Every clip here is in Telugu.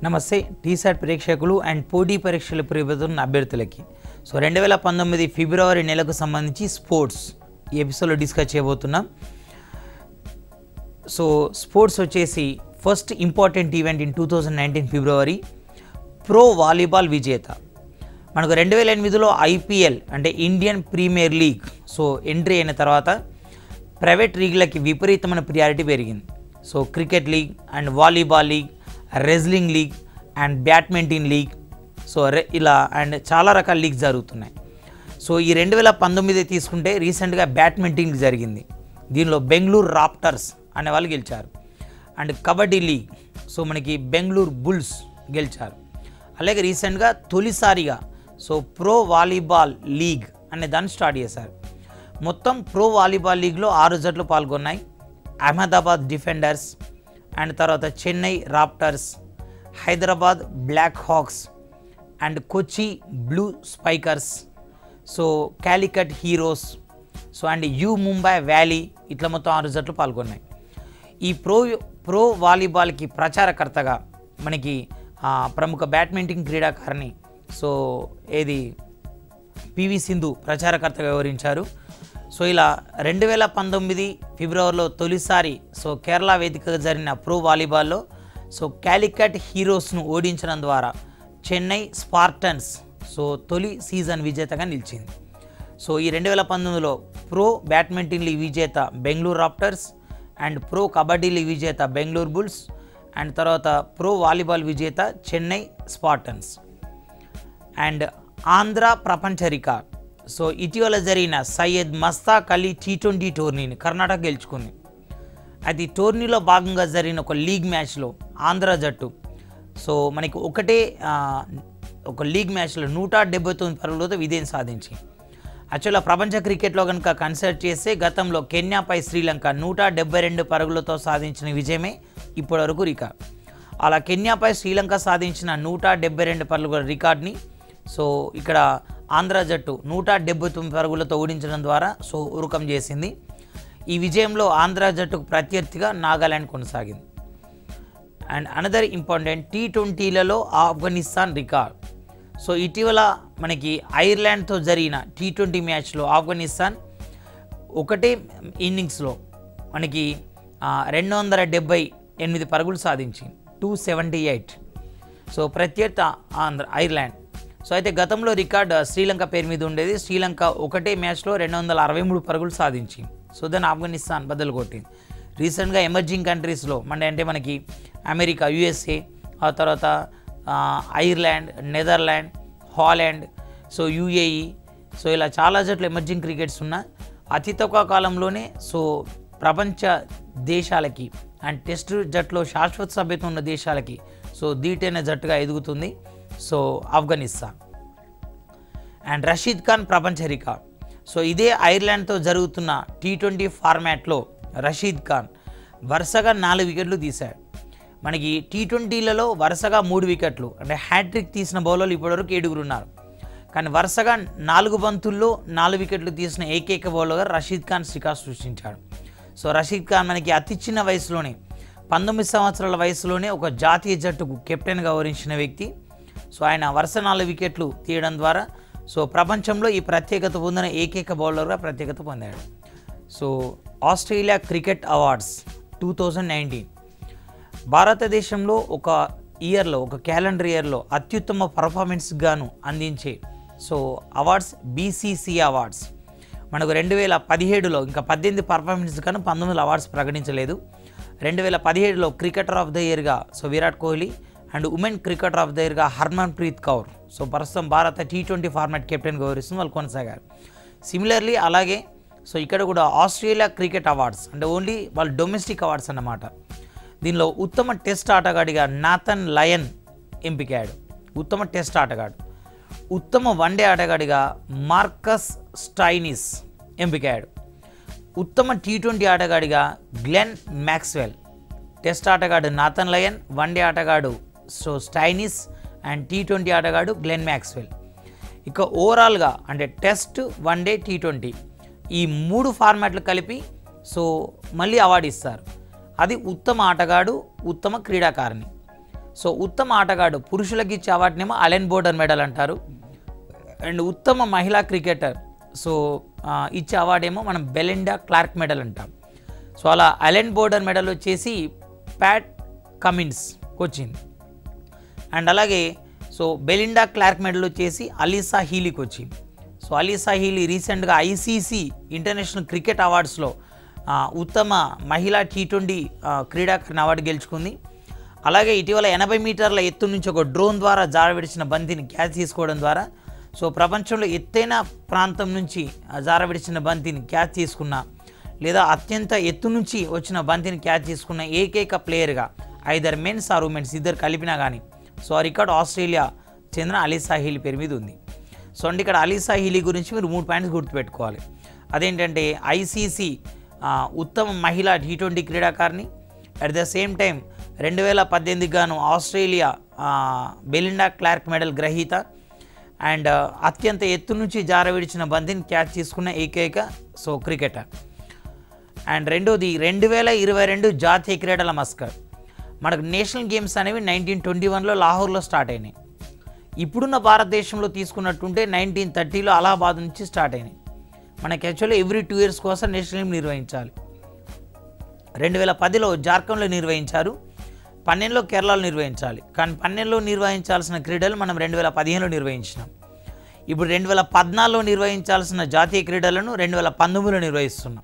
నమస్తే టీసాట్ ప్రేక్షకులు అండ్ పోటీ పరీక్షలు ప్రిపేరుతున్న అభ్యర్థులకి. సో 2019 ఫిబ్రవరి నెలకు సంబంధించి స్పోర్ట్స్ ఈ ఎపిసోడ్లో డిస్కస్ చేయబోతున్నాం. సో స్పోర్ట్స్ వచ్చేసి first important event in 2019 February pro volleyball విజేత. మనకు 2008లో ఐపీఎల్ అంటే Indian premier league so entry అయిన తర్వాత ప్రైవేట్ లీగ్లకి విపరీతమైన ప్రియారిటీ పెరిగింది. So cricket league and volleyball league, wrestling league and badminton league, so ఇలా అండ్ చాలా రకాల లీగ్స్ జరుగుతున్నాయి. సో ఈ 2019 తీసుకుంటే రీసెంట్గా బ్యాడ్మింటన్ లీగ్ జరిగింది. దీనిలో బెంగళూరు రాప్టర్స్ అనే వాళ్ళు గెలిచారు. అండ్ కబడ్డీ లీగ్ సో మనకి బెంగళూరు బుల్స్ గెలిచారు. అలాగే రీసెంట్గా తొలిసారిగా సో ప్రో వాలీబాల్ లీగ్ అనే దాన్ని స్టార్ట్ చేశారు. మొత్తం ప్రో వాలీబాల్ లీగ్లో 6 జట్లు పాల్గొన్నాయి. అహ్మదాబాద్ డిఫెండర్స్ అండ్ తర్వాత Chennai raptors, Hyderabad black hawks and Kochi blue spikers, so Calicut heroes, so and U Mumbai volley, ఇట్లా మొత్తం 6 జట్లు పాల్గొన్నాయి. ఈ ప్రో వాలీబాల్కి ప్రచారకర్తగా మనకి ప్రముఖ బ్యాడ్మింటన్ క్రీడాకారిణి సో ఏది పివి సింధు ప్రచారకర్తగా వివరించారు. సో ఇలా 2019 ఫిబ్రవరిలో తొలిసారి సో కేరళ వేదికగా జరిగిన ప్రో వాలీబాల్లో సో కాలికట్ హీరోస్ను ఓడించడం ద్వారా చెన్నై స్పార్టన్స్ సో తొలి సీజన్ విజేతగా నిలిచింది. సో ఈ 2019లో ప్రో బ్యాడ్మింటన్ లీగ్ విజేత Bengaluru raptors and pro kabaddi league విజేత బెంగళూరు బుల్స్ అండ్ తర్వాత ప్రో వాలీబాల్ విజేత చెన్నై స్పార్టన్స్. అండ్ ఆంధ్ర ప్రపంచ రికార్డ్ సో ఇటీవల జరిగిన సయ్యద్ మస్తాక్ అలీ T20 టోర్నీని కర్ణాటక గెలుచుకుంది. అది టోర్నీలో భాగంగా జరిగిన ఒక లీగ్ మ్యాచ్లో ఆంధ్ర జట్టు సో మనకి ఒక లీగ్ మ్యాచ్లో 179 పరుగులతో విజయం సాధించింది. యాక్చువల్గా ప్రపంచ క్రికెట్లో కనుక కన్సిడర్ చేస్తే గతంలో కెన్యాపై శ్రీలంక 172 పరుగులతో సాధించిన విజయమే ఇప్పటివరకు రికార్డ్. అలా కెన్యాపై శ్రీలంక సాధించిన 172 పరుగుల రికార్డ్ని సో ఇక్కడ ఆంధ్ర జట్టు 179 పరుగులతో ఓడించడం ద్వారా సో ఉరుకం చేసింది. ఈ విజయంలో ఆంధ్ర జట్టుకు ప్రత్యర్థిగా నాగాలాండ్ కొనసాగింది. అండ్ అనదర్ ఇంపార్టెంట్ T20లలో ఆఫ్ఘనిస్తాన్ రికార్డ్. సో ఇటీవల మనకి ఐర్లాండ్తో జరిగిన T20 మ్యాచ్లో ఆఫ్ఘనిస్తాన్ ఒకటే ఇన్నింగ్స్లో మనకి 278 పరుగులు సాధించింది, 278. సో ప్రత్యర్థి ఐర్లాండ్. సో అయితే గతంలో రికార్డ్ శ్రీలంక పేరు మీద ఉండేది. శ్రీలంక ఒకటే మ్యాచ్లో 263 పరుగులు సాధించింది. సో దాన్ని ఆఫ్ఘనిస్తాన్ బదులు కొట్టింది. రీసెంట్గా ఎమర్జింగ్ కంట్రీస్లో అంటే మనకి అమెరికా, USA, ఆ తర్వాత Ireland, Netherland, Holland, so UAE, so ఇలా చాలా జట్లు ఎమర్జింగ్ క్రికెట్స్ ఉన్నాయి. అతి తక్కువ కాలంలోనే సో ప్రపంచ దేశాలకి అండ్ టెస్ట్ జట్లో శాశ్వత సభ్యత్వం ఉన్న దేశాలకి సో దీటైన జట్టుగా ఎదుగుతుంది సో ఆఫ్ఘనిస్తాన్. అండ్ రషీద్ ఖాన్ ప్రపంచ రికార్డ్. సో ఇదే ఐర్లాండ్తో జరుగుతున్న T20 ఫార్మాట్లో రషీద్ ఖాన్ వరుసగా 4 వికెట్లు తీశాడు. మనకి T20లలో వరుసగా 3 వికెట్లు అంటే హ్యాట్రిక్ తీసిన బౌలర్లు ఇప్పటివరకు 7 ఉన్నారు. కానీ వరుసగా 4 బంతుల్లో 4 వికెట్లు తీసిన ఏకైక బౌలర్గా రషీద్ ఖాన్ రికార్డ్ సృష్టించాడు. సో రషీద్ ఖాన్ మనకి అతి చిన్న వయసులోనే 19 సంవత్సరాల వయసులోనే ఒక జాతీయ జట్టుకు కెప్టెన్గా వ్యవహరించిన వ్యక్తి. సో ఆయన వరుస 4 వికెట్లు తీయడం ద్వారా సో ప్రపంచంలో ఈ ప్రత్యేకత పొందిన ఏకైక బౌలర్గా ప్రత్యేకత పొందాడు. సో ఆస్ట్రేలియా క్రికెట్ అవార్డ్స్ 2019 భారతదేశంలో ఒక క్యాలెండర్ ఇయర్లో అత్యుత్తమ పర్ఫార్మెన్స్ గాను అందించే సో అవార్డ్స్ BCCI అవార్డ్స్. మనకు 2017లో ఇంకా 18 పర్ఫార్మెన్స్ గాను 19 అవార్డ్స్ ప్రకటించలేదు. 2017లో క్రికెటర్ ఆఫ్ ద ఇయర్గా so Virat Kohli and women cricketer of the ఇయర్గా హర్మన్ ప్రీత్ కౌర్ సో ప్రస్తుతం భారత T20 ఫార్మాట్ కెప్టెన్ గౌరవిస్తుంది వాళ్ళు కొనసాగారు. సిమిలర్లీ అలాగే సో ఇక్కడ కూడా ఆస్ట్రేలియా క్రికెట్ అవార్డ్స్ అంటే ఓన్లీ వాళ్ళు డొమెస్టిక్ అవార్డ్స్ అన్నమాట. దీనిలో ఉత్తమ టెస్ట్ ఆటగాడిగా నాథన్ లయన్ ఎంపికాడు, ఉత్తమ టెస్ట్ ఆటగాడు. ఉత్తమ వన్డే ఆటగాడిగా మార్కస్ స్టైనిస్ ఎంపికాడు. ఉత్తమ T20 ఆటగాడిగా గ్లెన్ మ్యాక్స్వెల్. టెస్ట్ ఆటగాడు నాథన్ లయన్, వన్డే ఆటగాడు సో స్టైనిస్ అండ్ T20 ఆటగాడు గ్లెన్ మ్యాక్స్వెల్. ఇక ఓవరాల్గా అంటే టెస్ట్, వన్డే, T20 ఈ 3 ఫార్మాట్లు కలిపి సో మళ్ళీ అవార్డు ఇస్తారు. అది ఉత్తమ ఆటగాడు, ఉత్తమ క్రీడాకారిణి. సో ఉత్తమ ఆటగాడు పురుషులకి ఇచ్చే అవార్డునేమో అలెన్ బోర్డర్ మెడల్ అంటారు. అండ్ ఉత్తమ మహిళా క్రికెటర్ సో ఇచ్చే అవార్డు ఏమో మనం బెలిండా క్లార్క్ మెడల్ అంటాం. సో అలా అలెన్ బోర్డర్ మెడల్ వచ్చేసి ప్యాట్ కమిన్స్కి వచ్చింది. అండ్ అలాగే సో బెలిండా క్లార్క్ మెడల్ వచ్చేసి అలీసా హీలీకి వచ్చింది. సో అలీసా హీలీ రీసెంట్గా ఐసీసీ ఇంటర్నేషనల్ క్రికెట్ అవార్డ్స్లో ఉత్తమ మహిళా T20 క్రీడాకారిణి అవార్డు గెలుచుకుంది. అలాగే ఇటీవల 80 మీటర్ల ఎత్తు నుంచి ఒక డ్రోన్ ద్వారా జారవిడిచిన బంతిని క్యాచ్ తీసుకోవడం ద్వారా సో ప్రపంచంలో ఎత్తైన ప్రాంతం నుంచి జారవిడిచిన బంతిని క్యాచ్ తీసుకున్న లేదా అత్యంత ఎత్తు నుంచి వచ్చిన బంతిని క్యాచ్ తీసుకున్న ఏకైక ప్లేయర్గా ఐదర్ మెన్స్ ఆర్ ఉమెన్స్ ఇద్దరు కలిపినా కానీ సో ఆ రికార్డు ఆస్ట్రేలియా చెందిన అలీసా హీలీ పేరు మీద ఉంది. సో అంటే ఇక్కడ అలీసా హీలీ గురించి మీరు 3 పాయింట్స్ గుర్తుపెట్టుకోవాలి. అదేంటంటే ఐసీసీ ఉత్తమ మహిళా T20 క్రీడాకారిణి, అట్ ద సేమ్ టైం 2018 గాను ఆస్ట్రేలియా బెలిండా క్లార్క్ మెడల్ గ్రహీత అండ్ అత్యంత ఎత్తు నుంచి జారవిడిచిన బంతిని క్యాచ్ తీసుకున్న ఏకైక సో క్రికెటర్. అండ్ రెండోది 2022 జాతీయ క్రీడల మస్కట్. మనకు నేషనల్ గేమ్స్ అనేవి 1921లో లాహోర్లో స్టార్ట్ అయినాయి. ఇప్పుడున్న భారతదేశంలో తీసుకున్నట్టుంటే 1930లో అలహాబాద్ నుంచి స్టార్ట్ అయినాయి. మనకి యాక్చువల్లీ ఎవ్రీ 2 years కోసం నేషనల్ గేమ్ నిర్వహించాలి. 2010లో జార్ఖండ్లో నిర్వహించారు, 12లో కేరళలో నిర్వహించాలి. కానీ 12లో నిర్వహించాల్సిన క్రీడలు మనం 2015లో నిర్వహించినాం. ఇప్పుడు 2014లో నిర్వహించాల్సిన జాతీయ క్రీడలను 2019లో నిర్వహిస్తున్నాం.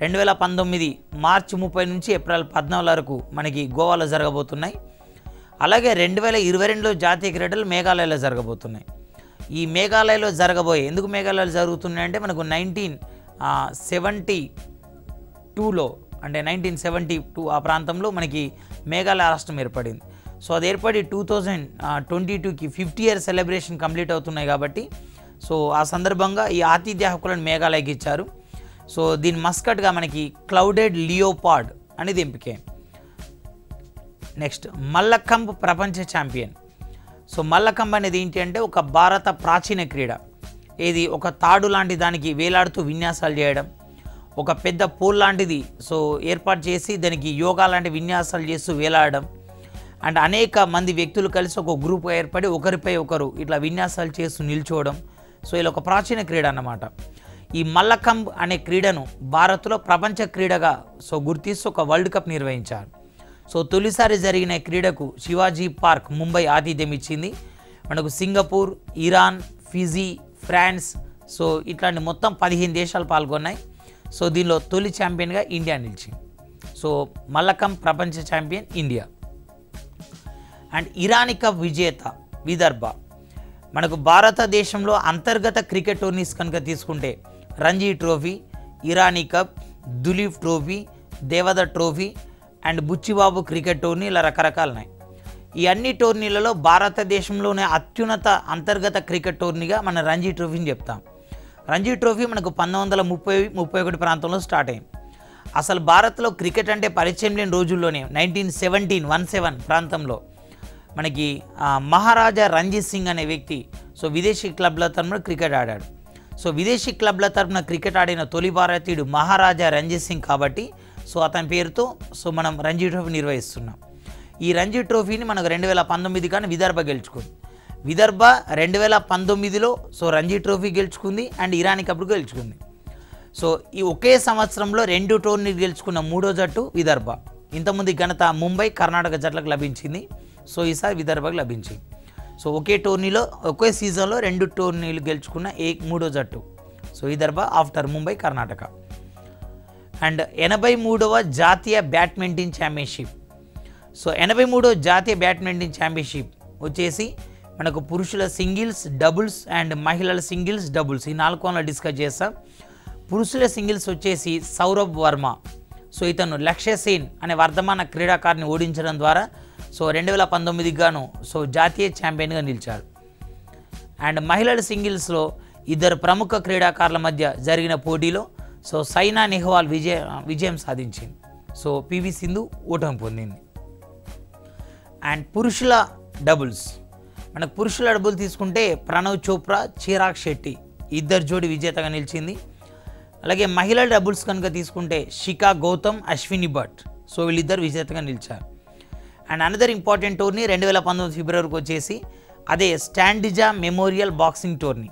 2019 మార్చి 30 నుంచి ఏప్రిల్ 14 వరకు మనకి గోవాలో జరగబోతున్నాయి. అలాగే 2022లో జాతీయ క్రీడలు మేఘాలయలో జరగబోతున్నాయి. ఈ మేఘాలయలో జరగబోయే ఎందుకు మేఘాలయలో జరుగుతున్నాయి అంటే మనకు 1972లో అంటే 1972 ఆ ప్రాంతంలో మనకి మేఘాలయ రాష్ట్రం ఏర్పడింది. సో అది ఏర్పడి 2022కి 50 year సెలబ్రేషన్ కంప్లీట్ అవుతున్నాయి కాబట్టి సో ఆ సందర్భంగా ఈ ఆతిథ్య హక్కులను మేఘాలయకి ఇచ్చారు. సో దీని మస్కట్గా మనకి క్లౌడెడ్ లియోపార్డ్ అనేది ఎంపికైంది. నెక్స్ట్ మల్లఖంబ్ ప్రపంచ ఛాంపియన్. సో మల్లఖంబ్ అనేది ఏంటి అంటే ఒక భారత ప్రాచీన క్రీడ. ఇది ఒక తాడు లాంటి దానికి వేలాడుతూ విన్యాసాలు చేయడం, ఒక పెద్ద పోల్ లాంటిది సో ఏర్పాటు చేసి దానికి యోగా లాంటి విన్యాసాలు చేస్తూ వేలాడడం అండ్ అనేక మంది వ్యక్తులు కలిసి ఒక గ్రూప్ ఏర్పడి ఒకరిపై ఒకరు ఇట్లా విన్యాసాలు చేస్తూ నిల్చోవడం. సో ఇలా ఒక ప్రాచీన క్రీడ అన్నమాట. ఈ మల్లఖంబ్ అనే క్రీడను భారత్లో ప్రపంచ క్రీడగా సో గుర్తిస్తూ ఒక వరల్డ్ కప్ నిర్వహించారు. సో తొలిసారి జరిగిన క్రీడకు శివాజీ పార్క్ ముంబై ఆతిథ్యం ఇచ్చింది. మనకు Singapore, Iran, Fiji, France so ఇట్లాంటి మొత్తం 15 దేశాలు పాల్గొన్నాయి. సో దీనిలో తొలి ఛాంపియన్గా ఇండియా నిలిచింది. సో మల్లఖంబ్ ప్రపంచ champion India. And Irani cup విజేత విదర్భ. మనకు భారతదేశంలో అంతర్గత క్రికెట్ టోర్నీస్ కనుక తీసుకుంటే Ranji trophy, Irani cup, Duleep trophy, Deodhar trophy and Buchi Babu cricket tourney ఇలా రకరకాలు ఉన్నాయి. ఈ అన్ని టోర్నీలలో భారతదేశంలోనే అత్యున్నత అంతర్గత క్రికెట్ టోర్నీగా మన రంజీ ట్రోఫీని చెప్తాం. రంజీ ట్రోఫీ మనకు 1930-31 ప్రాంతంలో స్టార్ట్ అయింది. అసలు భారత్లో క్రికెట్ అంటే పరిచయం లేని రోజుల్లోనే 1917 ప్రాంతంలో మనకి మహారాజా రంజిత్ సింగ్ అనే వ్యక్తి సో విదేశీ క్లబ్ల తరఫున క్రికెట్ ఆడాడు. సో విదేశీ క్లబ్ల తరఫున క్రికెట్ ఆడిన తొలి భారతీయుడు మహారాజా రంజిత్ సింగ్ కాబట్టి సో అతని పేరుతో సో మనం రంజీ ట్రోఫీ నిర్వహిస్తున్నాం. ఈ రంజీ ట్రోఫీని మనకు 2019 కానీ విదర్భ గెలుచుకుంది. విదర్భ 2019లో సో రంజీ ట్రోఫీ గెలుచుకుంది అండ్ ఇరానీ కప్ గెలుచుకుంది. సో ఈ ఒకే సంవత్సరంలో 2 టోర్నీలు గెలుచుకున్న 3వ జట్టు విదర్భ. ఇంతకుముందు ఘనత ముంబై, కర్ణాటక జట్లకు లభించింది. సో ఈసారి విదర్భకు లభించింది. సో ఒకే టోర్నీలో ఒకే సీజన్లో 2 టోర్నీలు గెలుచుకున్న 3వ జట్టు so Vidarbha after Mumbai, Karnataka. And 83వ జాతీయ బ్యాడ్మింటన్ ఛాంపియన్షిప్. సో 83వ జాతీయ బ్యాడ్మింటన్ ఛాంపియన్షిప్ వచ్చేసి మనకు పురుషుల సింగిల్స్, డబుల్స్ అండ్ మహిళల సింగిల్స్, డబుల్స్ ఈ 4 కోణాలు డిస్కస్ చేస్తాం. పురుషుల సింగిల్స్ వచ్చేసి సౌరభ్ వర్మ సో ఇతను లక్ష్య సేన్ అనే వర్ధమాన క్రీడాకారిని ఓడించడం ద్వారా సో 2019 గాను సో జాతీయ ఛాంపియన్గా నిలిచారు. అండ్ మహిళల సింగిల్స్లో 2 ప్రముఖ క్రీడాకారుల మధ్య జరిగిన పోటీలో సో సైనా నెహ్వాల్ విజయం సాధించింది. సో పివి సింధు ఓటమి పొందింది. అండ్ పురుషుల డబుల్స్ మనకు పురుషుల డబుల్ తీసుకుంటే ప్రణవ్ చోప్రా, చిరాగ్ శెట్టి ఇద్దరు జోడి విజేతగా నిలిచింది. అలాగే మహిళల డబుల్స్ కనుక తీసుకుంటే శిఖా గౌతమ్, అశ్విని భట్ సో వీళ్ళిద్దరు విజేతగా నిలిచారు. అండ్ అనదర్ ఇంపార్టెంట్ టోర్నీ 2019 ఫిబ్రవరికి వచ్చేసి అదే Strandja memorial boxing tourney.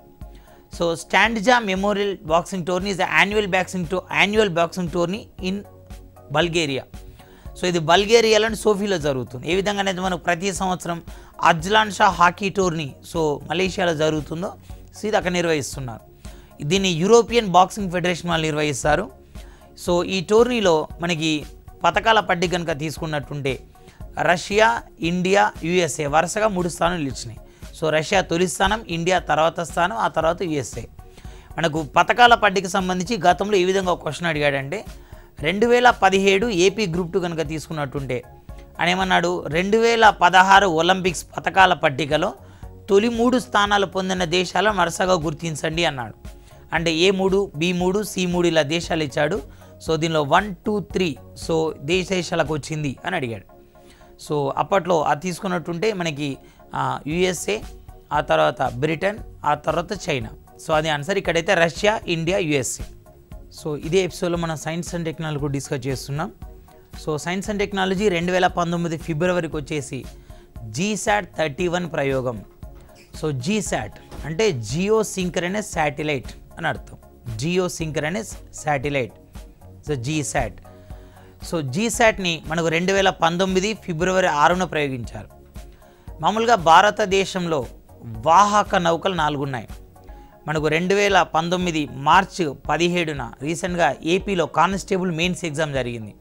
So Strandja memorial boxing tourney is annual boxing tourney in Bulgaria. So ఇది బల్గేరియాలోని సోఫీలో జరుగుతుంది. ఏ విధంగా అనేది మనకు ప్రతి సంవత్సరం Azlan Shah hockey tourney so మలేషియాలో జరుగుతుందో సో ఇది అక్కడ నిర్వహిస్తున్నారు. దీన్ని యూరోపియన్ బాక్సింగ్ ఫెడరేషన్ వాళ్ళు నిర్వహిస్తారు. సో ఈ టోర్నీలో మనకి పథకాల పట్టిక కనుక తీసుకున్నట్టుంటే రష్యా, ఇండియా, యుఎస్ఏ వరుసగా 3 స్థానాలు నిలిచినాయి. సో రష్యా తొలి స్థానం, ఇండియా తర్వాత స్థానం, ఆ తర్వాత యుఎస్ఏ. మనకు పథకాల పట్టిక సంబంధించి గతంలో ఈ విధంగా ఒక క్వశ్చన్ అడిగాడంటే 2017 ఏపీ గ్రూప్ 2 కనుక తీసుకున్నట్టుంటే ఆయన ఏమన్నాడు, 2016 ఒలింపిక్స్ పథకాల పట్టికలో తొలి 3 స్థానాలు పొందిన దేశాలను వరుసగా గుర్తించండి అన్నాడు. అంటే A3, B3, C3 ఇలా దేశాలు ఇచ్చాడు. సో దీనిలో 1, 2, 3 సో దేశాలకు వచ్చింది అని అడిగాడు. సో అప్పట్లో అది తీసుకున్నట్టుంటే మనకి యుఎస్ఏ, ఆ తర్వాత బ్రిటన్, ఆ తర్వాత చైనా. సో అది ఆన్సర్. ఇక్కడైతే రష్యా, ఇండియా, యుఎస్ఏ. సో ఇదే ఎపిసోడ్లో మనం సైన్స్ అండ్ టెక్నాలజీ కూడా డిస్కస్ చేస్తున్నాం. సో సైన్స్ అండ్ టెక్నాలజీ 2019 ఫిబ్రవరికి వచ్చేసి GSAT 31 ప్రయోగం. సో GSAT అంటే జియో సింక్రనస్ శాటిలైట్ అని అర్థం. Geo synchronous satellite, so GSAT. So GSATని మనకు 2019 ఫిబ్రవరి 6న ప్రయోగించారు. మామూలుగా భారతదేశంలో వాహక నౌకలు 4 ఉన్నాయి. మనకు 2019 మార్చి 17న రీసెంట్గా ఏపీలో కానిస్టేబుల్ మెయిన్స్ ఎగ్జామ్ జరిగింది.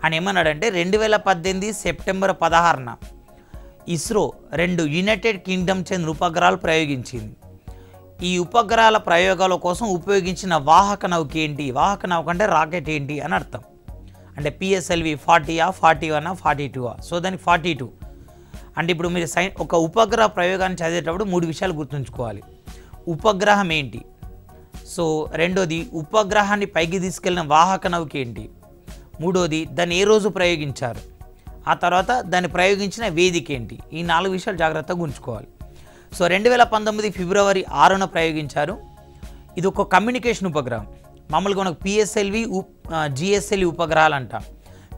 ఆయన ఏమన్నాడంటే 2018 సెప్టెంబర్ 16న ఇస్రో 2 యునైటెడ్ కింగ్డమ్ చెందిన ఉపగ్రహాలు ప్రయోగించింది. ఈ ఉపగ్రహాల ప్రయోగాల కోసం ఉపయోగించిన వాహక నౌక ఏంటి? వాహక నౌక అంటే రాకెట్ ఏంటి అని అర్థం. అంటే PSLV 40ఆ, 41ఆ, 42ఆ? సో దానికి 42. అంటే ఇప్పుడు మీరు ఒక ఉపగ్రహ ప్రయోగాన్ని చదివేటప్పుడు 3 విషయాలు గుర్తుంచుకోవాలి. ఉపగ్రహం ఏంటి, సో రెండోది ఉపగ్రహాన్ని పైకి తీసుకెళ్ళిన వాహక నౌక ఏంటి, మూడోది దాన్ని ఏ రోజు ప్రయోగించారు, ఆ తర్వాత దాన్ని ప్రయోగించిన వేదిక ఏంటి. ఈ 4 విషయాలు జాగ్రత్తగా గుర్తుంచుకోవాలి. సో 2019 ఫిబ్రవరి 6న ప్రయోగించారు. ఇది ఒక కమ్యూనికేషన్ ఉపగ్రహం. మామూలుగా మనకు PSLV, GSLV ఉపగ్రహాలు అంటాం.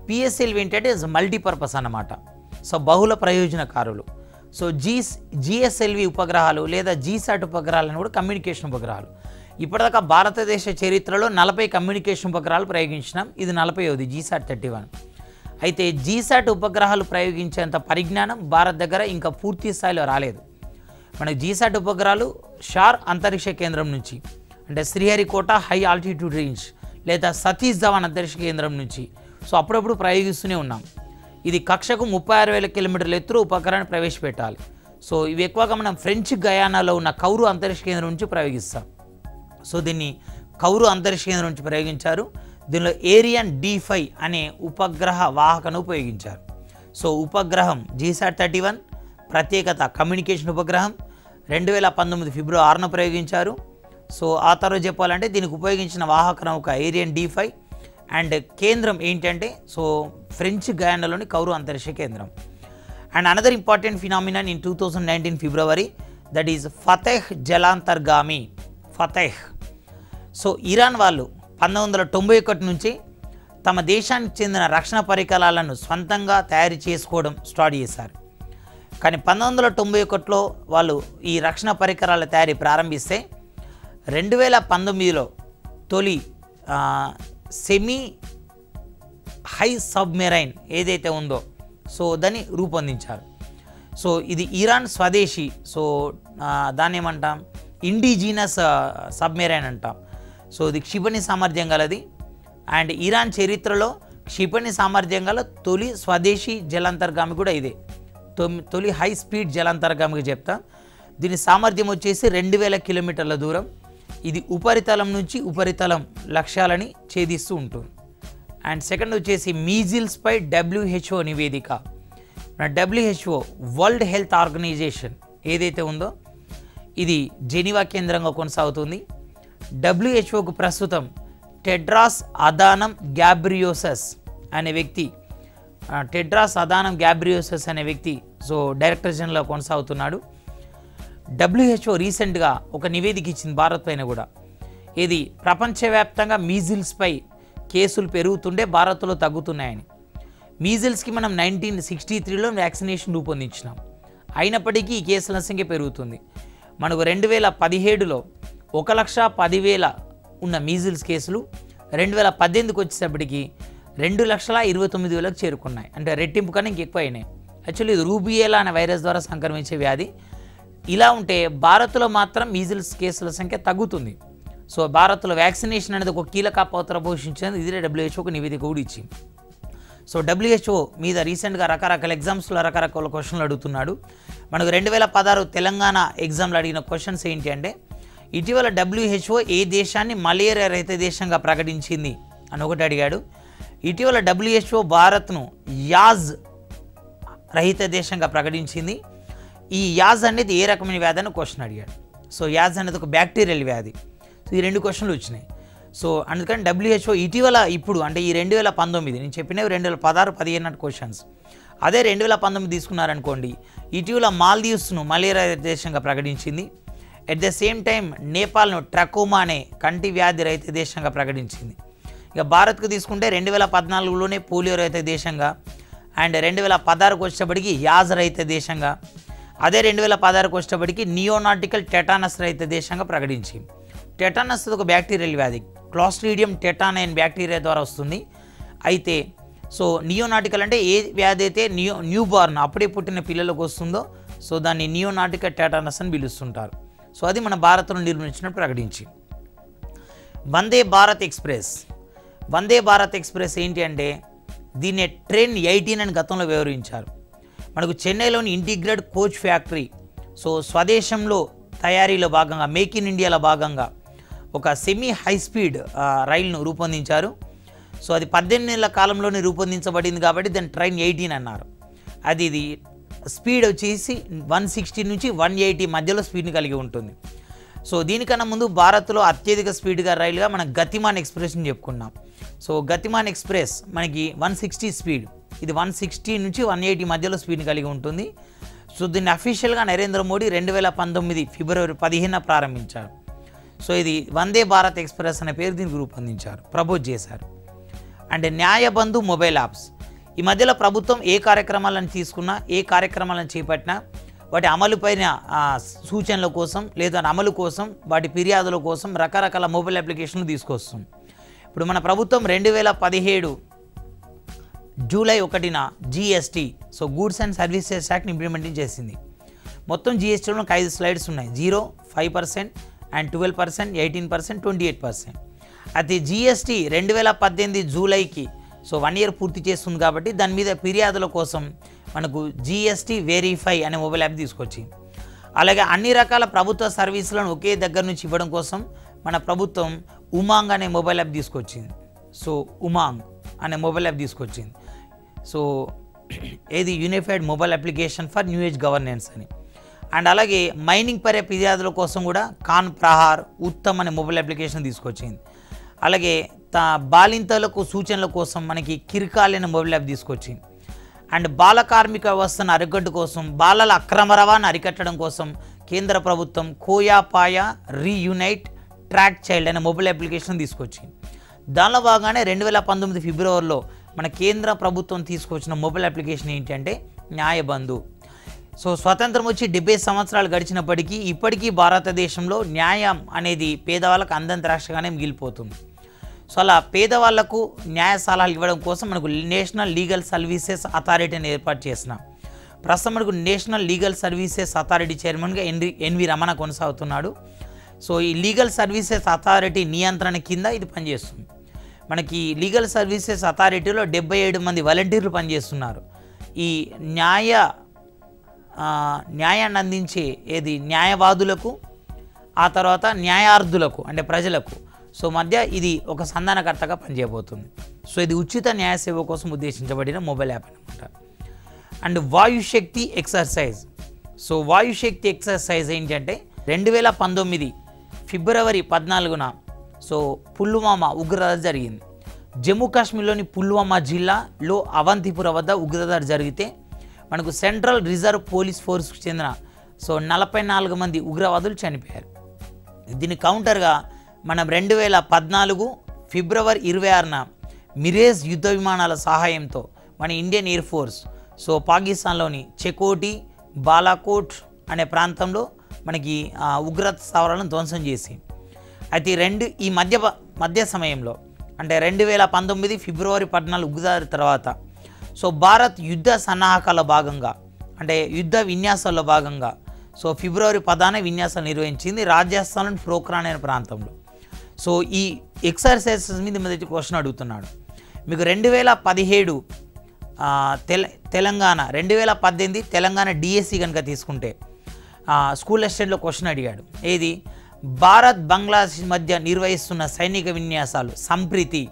PSLV ఏంటంటే మల్టీపర్పస్ అన్నమాట. సో బహుళ ప్రయోజనకారులు. సో GSLV ఉపగ్రహాలు లేదా GSAT ఉపగ్రహాలను కూడా కమ్యూనికేషన్ ఉపగ్రహాలు. ఇప్పటిదాకా భారతదేశ చరిత్రలో 40 కమ్యూనికేషన్ ఉపగ్రహాలు ప్రయోగించినాం. ఇది 40వది GSAT 31. అయితే GSAT ఉపగ్రహాలు ప్రయోగించేంత పరిజ్ఞానం భారత్ దగ్గర ఇంకా పూర్తి స్థాయిలో రాలేదు. మనకు GSAT ఉపగ్రహాలు షార్ అంతరిక్ష కేంద్రం నుంచి, అంటే శ్రీహరికోట హై ఆల్టిట్యూడ్ రేంజ్ లేదా సతీష్ ధవన్ అంతరిక్ష కేంద్రం నుంచి సో అప్పుడప్పుడు ప్రయోగిస్తూనే ఉన్నాం. ఇది కక్షకు 36,000 కిలోమీటర్ల ఎత్తులో ఉపగ్రహాన్ని ప్రవేశపెట్టాలి. సో ఇవి ఎక్కువగా మనం ఫ్రెంచ్ గయానాలో ఉన్న కౌరు అంతరిక్ష కేంద్రం నుంచి ప్రయోగిస్తాం. సో దీన్ని కౌరు అంతరిక్ష కేంద్రం నుంచి ప్రయోగించారు. దీనిలో ఏరియన్ D5 అనే ఉపగ్రహ వాహకను ఉపయోగించారు. సో ఉపగ్రహం GSAT 31, ప్రత్యేకత కమ్యూనికేషన్ ఉపగ్రహం, 2019 ఫిబ్రవరి 6న ప్రయోగించారు. సో ఆ తర్వాత చెప్పాలంటే దీనికి ఉపయోగించిన వాహక నౌక ఏరియన్ D5 అండ్ కేంద్రం ఏంటంటే సో ఫ్రెంచ్ గయానాలోని కౌరు అంతరిక్ష కేంద్రం. And another important phenomenon in 2019 ఫిబ్రవరి, దట్ ఈజ్ ఫతేహ్ జలాంతర్గామి. ఫతేహ్. సో ఇరాన్ వాళ్ళు 1991 నుంచి తమ దేశానికి చెందిన రక్షణ పరికరాలను స్వంతంగా తయారు చేసుకోవడం స్టార్ట్ చేశారు. కానీ 1991లో వాళ్ళు ఈ రక్షణ పరికరాల తయారీ ప్రారంభిస్తే 2019లో తొలి సెమీ హై సబ్మెరైన్ ఏదైతే ఉందో సో దాన్ని రూపొందించారు. సో ఇది ఇరాన్ స్వదేశీ, సో దాన్ని ఏమంటాం ఇండిజీనస్ సబ్మెరైన్ అంటాం. సో ఇది క్షిపణి సామర్థ్యం గలది. అండ్ ఇరాన్ చరిత్రలో క్షిపణి సామర్థ్యం గల తొలి స్వదేశీ జలాంతర్గామి కూడా ఇదే. తొలి హై స్పీడ్ జలాంతర్గామిగా చెప్తాం. దీని సామర్థ్యం వచ్చేసి 2000 కిలోమీటర్ల దూరం. ఇది ఉపరితలం నుంచి ఉపరితలం లక్ష్యాలని ఛేదిస్తూ ఉంటుంది. అండ్ సెకండ్ వచ్చేసి మీజిల్స్పై WHO నివేదిక. WHO వరల్డ్ హెల్త్ ఆర్గనైజేషన్ ఏదైతే ఉందో ఇది జెనీవా కేంద్రంగా కొనసాగుతుంది. WHOకు ప్రస్తుతం టెడ్రాస్ అదానం గ్యాబ్రియోసస్ అనే వ్యక్తి అనే వ్యక్తి సో డైరెక్టర్ జనరల్గా కొనసాగుతున్నాడు. WHO రీసెంట్గా ఒక నివేదిక ఇచ్చింది భారత్ పైన కూడా. ఇది ప్రపంచవ్యాప్తంగా మీజిల్స్పై కేసులు పెరుగుతుండే భారత్లో తగ్గుతున్నాయని. మీజిల్స్కి మనం 1963లో వ్యాక్సినేషన్ రూపొందించినాం. అయినప్పటికీ ఈ కేసుల సంఖ్య పెరుగుతుంది. మనకు 2017లో 1,10,000 ఉన్న మీజిల్స్ కేసులు 2018కి వచ్చేటప్పటికి 2,29,000కు చేరుకున్నాయి. అంటే రెట్టింపు కన్నా ఇంకెక్కువ అయినాయి. యాక్చువల్లీ ఇది రూబియలా అనే వైరస్ ద్వారా సంక్రమించే వ్యాధి. ఇలా ఉంటే భారత్లో మాత్రం మీజిల్స్ కేసుల సంఖ్య తగ్గుతుంది. సో భారత్లో వ్యాక్సినేషన్ అనేది ఒక కీలక పాత్ర పోషించేది. ఇదే WHOకు నివేదిక కూడా ఇచ్చింది. సో WHO మీద రీసెంట్గా రకరకాల ఎగ్జామ్స్లో రకరకాల క్వశ్చన్లు అడుగుతున్నాడు. మనకు 2016 తెలంగాణ ఎగ్జామ్లో అడిగిన క్వశ్చన్స్ ఏంటి అంటే, ఇటీవల WHO ఏ దేశాన్ని మలేరియా రహిత దేశంగా ప్రకటించింది అని ఒకటి అడిగాడు. ఇటీవల WHO భారత్ను యాజ్ రహిత దేశంగా ప్రకటించింది. ఈ యాజ్ అనేది ఏ రకమైన వ్యాధి అని క్వశ్చన్ అడిగాడు. సో యాజ్ అనేది ఒక బ్యాక్టీరియల్ వ్యాధి. సో ఈ 2 క్వశ్చన్లు వచ్చినాయి. సో అందుకని WHO ఇటీవల ఇప్పుడు అంటే ఈ 2019 నేను చెప్పినవి 2016, 2015 క్వశ్చన్స్. అదే 2019 తీసుకున్నారనుకోండి, ఇటీవల మాల్దీవ్స్ను మలేరియా దేశంగా ప్రకటించింది. ఎట్ ద సేమ్ టైం నేపాల్ను ట్రకోమా అనే కంటి వ్యాధి రహిత దేశంగా ప్రకటించింది. ఇక భారత్కు తీసుకుంటే 2014లోనే పోలియో రహిత దేశంగా, అండ్ 2016కు వచ్చేటప్పటికి యాజ్ రహిత దేశంగా, అదే 2016కు వచ్చేటప్పటికి నియోనాటికల్ టెటానస్ రహిత దేశంగా ప్రకటించింది. టెటానస్ ఒక బ్యాక్టీరియల్ వ్యాధి, క్లాస్ట్రీడియం టెటానా అనే బ్యాక్టీరియా ద్వారా వస్తుంది. అయితే సో నియోనాటికల్ అంటే ఏ వ్యాధి అయితే న్యూబార్న్ అప్పుడే పుట్టిన పిల్లలకు వస్తుందో సో దాన్ని నియోనాటికల్ టెటానస్ అని పిలుస్తుంటారు. సో అది మన భారత్లో నిర్మించినట్టు ప్రకటించి. వందే భారత్ ఎక్స్ప్రెస్ ఏంటి అంటే, దీన్ని ట్రైన్ 18 అని గతంలో వివరించారు. మనకు చెన్నైలోని ఇంటిగ్రేటెడ్ కోచ్ ఫ్యాక్టరీ సో స్వదేశంలో తయారీలో భాగంగా, మేక్ ఇన్ ఇండియాలో భాగంగా ఒక సెమీ హై స్పీడ్ రైలును రూపొందించారు. సో అది 18 నెలల కాలంలోనే రూపొందించబడింది కాబట్టి దాన్ని ట్రైన్ 18 అన్నారు. ఇది స్పీడ్ వచ్చేసి 160 నుంచి 180 మధ్యలో స్పీడ్ని కలిగి ఉంటుంది. సో దీనికన్నా ముందు భారత్లో అత్యధిక స్పీడ్గా రైలుగా మనం గతిమాన్ ఎక్స్ప్రెస్ని చెప్పుకున్నాం. సో గతిమాన్ ఎక్స్ప్రెస్ మనకి 160 స్పీడ్, ఇది 160 నుంచి 180 మధ్యలో స్పీడ్ని కలిగి ఉంటుంది. సో దీన్ని అఫీషియల్గా నరేంద్ర మోడీ 2019 ఫిబ్రవరి 15న ప్రారంభించారు. సో ఇది వందే భారత్ ఎక్స్ప్రెస్ అనే పేరు దీనికి రూపొందించారు, ప్రపోజ్ చేశారు. అండ్ న్యాయబంధు మొబైల్ యాప్స్, ఈ మధ్యలో ప్రభుత్వం ఏ కార్యక్రమాలను తీసుకున్నా, ఏ కార్యక్రమాలను చేపట్టినా వాటి అమలుపైన సూచనల కోసం లేదా అమలు కోసం, వాటి ఫిర్యాదుల కోసం రకరకాల మొబైల్ అప్లికేషన్లు తీసుకొస్తుంది. ఇప్పుడు మన ప్రభుత్వం 2017 జూలై 1న GST so goods and services యాక్ట్ని ఇంప్లిమెంటింగ్ చేసింది. మొత్తం GSTలో 5 స్లైడ్స్ ఉన్నాయి, 0, 5% అండ్ 12%, 18%, 28%. అయితే GST 2018 జూలైకి సో 1 ఇయర్ పూర్తి చేస్తుంది కాబట్టి దాని మీద ఫిర్యాదుల కోసం మనకు GST వెరిఫై అనే మొబైల్ యాప్ తీసుకొచ్చి, అలాగే అన్ని రకాల ప్రభుత్వ సర్వీసులను ఒకే దగ్గర నుంచి ఇవ్వడం కోసం మన ప్రభుత్వం ఉమాంగ్ అనే మొబైల్ యాప్ తీసుకొచ్చింది. సో ఉమాంగ్ అనే మొబైల్ యాప్ తీసుకొచ్చింది. సో ఏది unified mobile application for new age governance అని. అండ్ అలాగే మైనింగ్ పరే ఫిర్యాదుల కోసం కూడా ఖాన్ ప్రహార్ ఉత్తమ్ అనే మొబైల్ అప్లికేషన్ తీసుకొచ్చింది. అలాగే బాలింతలకు సూచనల కోసం మనకి కిర్కాల్ అనే మొబైల్ యాప్ తీసుకొచ్చింది. అండ్ బాల కార్మిక వ్యవస్థను అరికట్టు కోసం, బాలల అక్రమ రవాణా అరికట్టడం కోసం కేంద్ర ప్రభుత్వం Koya paya reunite track child అనే మొబైల్ అప్లికేషన్ తీసుకొచ్చింది. దానిలో భాగంగానే 2019 ఫిబ్రవరిలో మన కేంద్ర ప్రభుత్వం తీసుకొచ్చిన మొబైల్ అప్లికేషన్ ఏంటంటే న్యాయబంధు. సో స్వతంత్రం వచ్చి 70 సంవత్సరాలు గడిచినప్పటికీ ఇప్పటికీ భారతదేశంలో న్యాయం అనేది పేదవాళ్ళకు అందంత రాష్ట్రంగానే మిగిలిపోతుంది. సో అలా పేదవాళ్లకు న్యాయ సలహాలు ఇవ్వడం కోసం మనకు నేషనల్ లీగల్ సర్వీసెస్ అథారిటీని ఏర్పాటు చేసినాం. ప్రస్తుతం మనకు నేషనల్ లీగల్ సర్వీసెస్ అథారిటీ చైర్మన్గా ఎన్వి రమణ కొనసాగుతున్నాడు. సో ఈ లీగల్ సర్వీసెస్ అథారిటీ నియంత్రణ కింద ఇది పనిచేస్తుంది. మనకి లీగల్ సర్వీసెస్ అథారిటీలో 77 మంది వాలంటీర్లు పనిచేస్తున్నారు. ఈ న్యాయాన్ని అందించే న్యాయవాదులకు, ఆ తర్వాత న్యాయార్థులకు అంటే ప్రజలకు సో మధ్య ఇది ఒక సంధానకర్తగా పనిచేయబోతుంది. సో ఇది ఉచిత న్యాయ సేవ కోసం ఉద్దేశించబడిన మొబైల్ యాప్ అనమాట. And వాయుశక్తి exercise. సో వాయుశక్తి ఎక్సర్సైజ్ ఏంటంటే 2019 ఫిబ్రవరి 14న సో పుల్వామా ఉగ్రదాడి జరిగింది. జమ్మూ కాశ్మీర్లోని పుల్వామా జిల్లాలో అవంతిపుర వద్ద ఉగ్రదాడి జరిగితే మనకు సెంట్రల్ రిజర్వ్ పోలీస్ ఫోర్స్కి చెందిన సో 44 మంది ఉగ్రవాదులు చనిపోయారు. దీని కౌంటర్గా మనం 2014 ఫిబ్రవరి 26న మిరేజ్ యుద్ధ విమానాల సహాయంతో మన ఇండియన్ ఎయిర్ ఫోర్స్ సో పాకిస్తాన్లోని చెకోటి బాలాకోట్ అనే ప్రాంతంలో మనకి ఉగ్రత స్థావరాలను ధ్వంసం చేసి అయితే ఈ మధ్య సమయంలో అంటే 2019 ఫిబ్రవరి 14 ఉగ్రదాడి తర్వాత సో భారత్ యుద్ధ సన్నాహకాల భాగంగా అంటే యుద్ధ విన్యాసాల్లో భాగంగా సో ఫిబ్రవరి 10న విన్యాసాలు నిర్వహించింది రాజస్థాన్లోని పోఖ్రాన్ అనే ప్రాంతంలో. సో ఈ ఎక్సర్సైజెస్ మీద మొదటి క్వశ్చన్ అడుగుతున్నాడు మీకు. 2017 తెలంగాణ, 2018 తెలంగాణ డిఎస్సి కనుక తీసుకుంటే స్కూల్ అసిస్టెంట్లో క్వశ్చన్ అడిగాడు. ఏది భారత్ బంగ్లాదేశ్ మధ్య నిర్వహిస్తున్న సైనిక విన్యాసాలు సంప్రీతి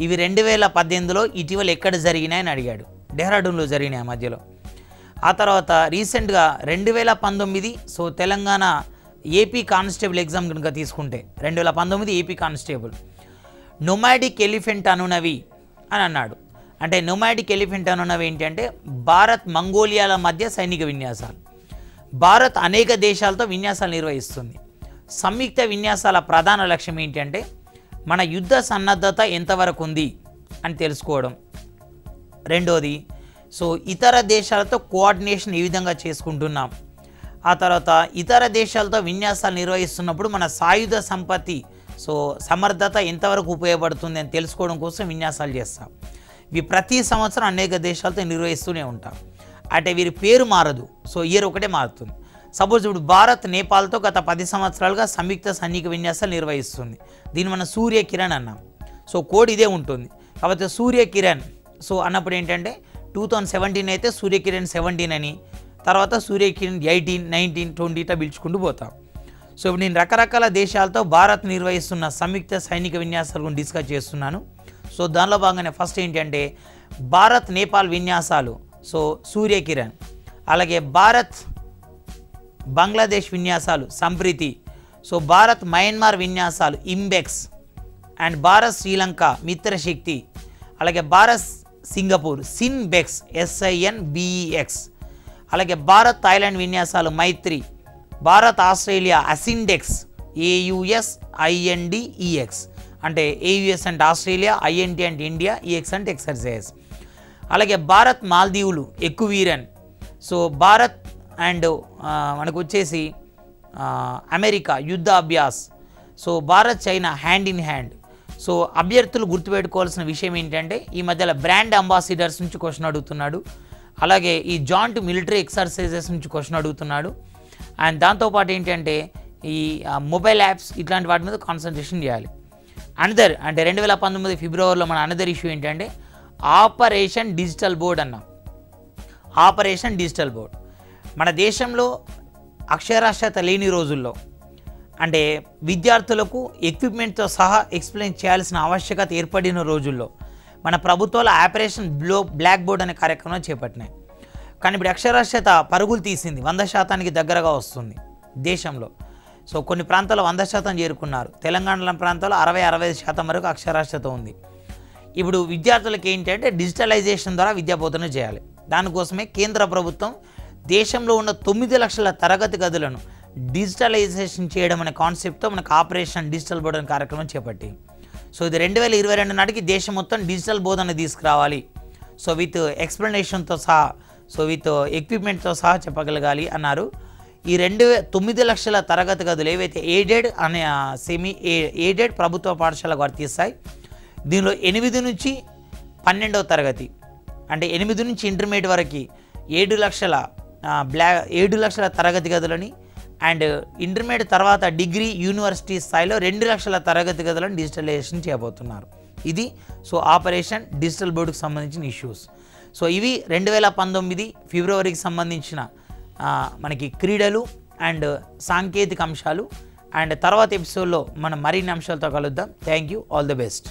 ఇవి 2018లో ఇటీవల ఎక్కడ జరిగినాయని అడిగాడు. డెహ్రాడూన్లో జరిగినాయి ఆ మధ్యలో. ఆ తర్వాత రీసెంట్గా 2019 so Telangana AP constable exam కనుక తీసుకుంటే 2019 ఏపీ కానిస్టేబుల్ నొమాడిక్ ఎలిఫెంట్ అనునవి అని అన్నాడు. అంటే నొమాడిక్ ఎలిఫెంట్ అనునవి ఏంటి అంటే భారత్ మంగోలియాల మధ్య సైనిక విన్యాసాలు. భారత్ అనేక దేశాలతో విన్యాసాలు నిర్వహిస్తుంది. సంయుక్త విన్యాసాల ప్రధాన లక్ష్యం ఏంటి అంటే మన యుద్ధ సన్నద్ధత ఎంతవరకు ఉంది అని తెలుసుకోవడం. రెండోది సో ఇతర దేశాలతో కోఆర్డినేషన్ ఏ విధంగా చేసుకుంటున్నాం. ఆ తర్వాత ఇతర దేశాలతో విన్యాసాలు నిర్వహిస్తున్నప్పుడు మన సాయుధ సంపత్తి సో సమర్థత ఎంతవరకు ఉపయోగపడుతుంది అని తెలుసుకోవడం కోసం విన్యాసాలు చేస్తాం. ఇవి ప్రతి సంవత్సరం అనేక దేశాలతో నిర్వహిస్తూనే ఉంటాం. అంటే వీరి పేరు మారదు, సో ఇయర్ ఒకటే మారుతుంది. సపోజ్ ఇప్పుడు భారత్ నేపాల్తో గత 10 సంవత్సరాలుగా సంయుక్త సైనిక విన్యాసాలు నిర్వహిస్తుంది. దీన్ని మనం సూర్య కిరణ్ అన్నాం. సో కోడ్ ఇదే ఉంటుంది. కాబట్టి సూర్య కిరణ్ సో అన్నప్పుడు ఏంటంటే 2017 అయితే సూర్య కిరణ్ 17 అని, తర్వాత సూర్య కిరణ్ 18, 19, 20 ఇట్లా పిలుచుకుంటూ పోతాం. సో ఇప్పుడు నేను రకరకాల దేశాలతో భారత్ నిర్వహిస్తున్న సంయుక్త సైనిక విన్యాసాల గురించి డిస్కస్ చేస్తున్నాను. సో దానిలో భాగంగానే ఫస్ట్ ఏంటంటే భారత్ నేపాల్ విన్యాసాలు సో సూర్య కిరణ్, అలాగే భారత్ బంగ్లాదేశ్ విన్యాసాలు సంప్రీతి, సో భారత్ మయన్మార్ విన్యాసాలు ఇంబెక్స్, అండ్ భారత్ శ్రీలంక మిత్రశక్తి, అలాగే భారత్ సింగపూర్ సిన్బెక్స్ SINBEX, అలాగే భారత్ థాయిలాండ్ విన్యాసాలు మైత్రి, భారత్ ఆస్ట్రేలియా అసిండెక్స్ AUSINDEX, అంటే AUS అంటే ఆస్ట్రేలియా, INT అంటే ఇండియా, EX అంటే ఎక్సర్సైజ్. అలాగే భారత్ మాల్దీవులు ఎక్కువీరన్, సో భారత్ అండ్ మనకు వచ్చేసి అమెరికా యుద్ధ Abhyas, so Bharat China hand in hand. So అభ్యర్థులు గుర్తుపెట్టుకోవాల్సిన విషయం ఏంటంటే ఈ మధ్యలో బ్రాండ్ అంబాసిడర్స్ నుంచి క్వశ్చన్ అడుగుతున్నాడు, అలాగే ఈ జాయింట్ మిలిటరీ ఎక్సర్సైజెస్ నుంచి క్వశ్చన్ అడుగుతున్నాడు. అండ్ దాంతోపాటు ఏంటంటే ఈ మొబైల్ యాప్స్ ఇట్లాంటి వాటి మీద కాన్సన్ట్రేషన్ చేయాలి. అనదర్ అంటే 2019 ఫిబ్రవరిలో మన అనదర్ ఇష్యూ ఏంటంటే ఆపరేషన్ డిజిటల్ బోర్డ్ అన్నాం. ఆపరేషన్ డిజిటల్ బోర్డ్ మన దేశంలో అక్షరాస్యత లేని రోజుల్లో అంటే విద్యార్థులకు ఎక్విప్మెంట్తో సహా ఎక్స్ప్లెయిన్ చేయాల్సిన ఆవశ్యకత ఏర్పడిన రోజుల్లో మన ప్రభుత్వాలు ఆపరేషన్ బ్లాక్ బోర్డ్ అనే కార్యక్రమం చేపట్టినాయి. కానీ ఇప్పుడు అక్షరాస్యత పరుగులు తీసింది, 100% దగ్గరగా వస్తుంది దేశంలో. సో కొన్ని ప్రాంతాల్లో 100% చేరుకున్నారు. తెలంగాణ ప్రాంతాల్లో 60-65% వరకు అక్షరాస్యత ఉంది. ఇప్పుడు విద్యార్థులకు ఏంటంటే డిజిటలైజేషన్ ద్వారా విద్యాబోధన చేయాలి. దానికోసమే కేంద్ర ప్రభుత్వం దేశంలో ఉన్న 9 లక్షల తరగతి గదులను డిజిటలైజేషన్ చేయడం అనే కాన్సెప్ట్తో మనకు ఆపరేషన్ డిజిటల్ బోర్డ్ అనే కార్యక్రమం చేపట్టి సో ఇది 2022 నాటికి దేశం మొత్తం డిజిటల్ బోధన తీసుకురావాలి. సో విత్ ఎక్స్ప్లెనేషన్తో సహా సో విత్ ఎక్విప్మెంట్తో సహా చెప్పగలగాలి అన్నారు. ఈ 9 లక్షల తరగతి గదులు ఏవైతే ఎయిడెడ్ అనే సెమీ ఎయిడెడ్ ప్రభుత్వ పాఠశాలకు వర్తిస్తాయి. దీనిలో 8 నుంచి 12వ తరగతి అంటే 8 నుంచి ఇంటర్మీడియట్ వరకు 7 లక్షల తరగతి గదులని అండ్ ఇంటర్మీడియట్ తర్వాత డిగ్రీ యూనివర్సిటీ స్థాయిలో 2 లక్షల తరగతి గదులను డిజిటలైజేషన్ చేయబోతున్నారు. ఇది సో ఆపరేషన్ డిజిటల్ బోర్డుకు సంబంధించిన ఇష్యూస్. సో ఇవి 2019 ఫిబ్రవరికి సంబంధించిన మనకి క్రీడలు అండ్ సాంకేతిక అంశాలు. అండ్ తర్వాత ఎపిసోడ్లో మనం మరిన్ని అంశాలతో కలుద్దాం. Thank you, all the best.